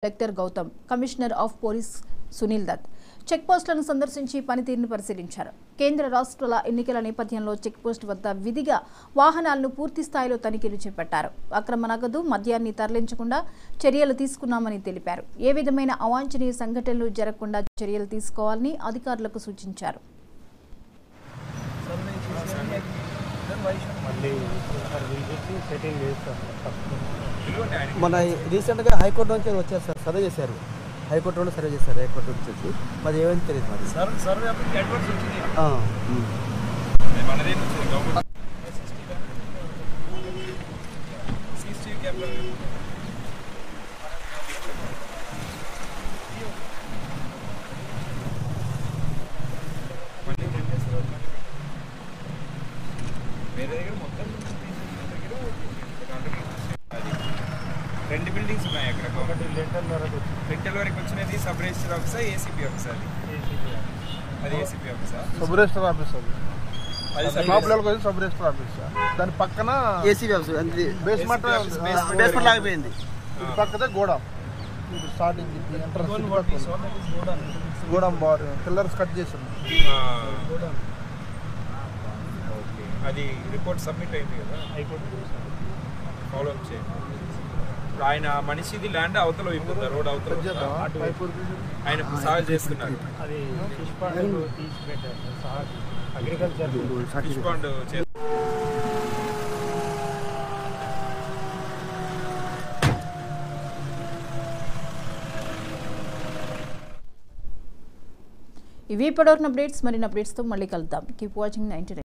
Collector Gautam, commissioner of police Sunil Dutt check పోస్టులను సందర్శించి పనితీరును పరిశీలించారు. కేంద్ర రాష్ట్రాల ఎన్నికల నేపథ్యంలో చెక్ పోస్ట్ వద్ద విధిగా వాహనాలను పూర్తి స్థాయిలో తనిఖీలు చేపట్టారు. అక్రమ నగదు, మద్యాన్ని తరలించకుండా చర్యలు తీసుకున్నామని తెలిపారు. ఏ విధమైన అవాంఛనీయ సంఘటనలు జరగకుండా చర్యలు తీసుకోవాలని అధికారులకు సూచించారు. మన రీసెంట్గా హైకోర్టు నుంచి వచ్చారు సార్, సర్వే చేశారు. హైకోర్టు నుండి సర్వే చేశారు. హైకోర్టు నుంచి వచ్చి మరి ఏమైంది తెలియదు మరి. రెండు బిల్డింగ్స్ ఉన్నాయి అక్కడ. ఒకటి రెంటల్ వరకు వచ్చినది సబ్ రిజిస్టర్ ఆఫీసా, ఏసీపీ ఆఫీసా? అది ఏసీపీ ఆఫీసా? సబ్ రిజిస్టర్ ఆఫీస్ అది సబ్ రిజిస్టర్ ఆఫీస్. దాని పక్కన ఏసీబీ ఆఫీస్ బేస్మెంట్ లాగిపోయింది. పక్కదే గోడాం. స్టార్టింగ్ గోడాం బార్ పిల్లర్స్ కట్ చేసింది. అది రిపోర్ట్ సబ్మిట్ అయింది కదా, ఫాలో అప్ చేయండి. ఆయన మనిషిది ల్యాండ్ అవతల అయిపోతుంది, రోడ్ అవతల ఆయన సాగు చేస్తున్నారు. ఫిష్ పాండ్ ఇవి ఇప్పటివరకు అప్డేట్స్. మరిన్ని అప్డేట్స్తో మళ్ళీ కలుద్దాం. Keep watching 99.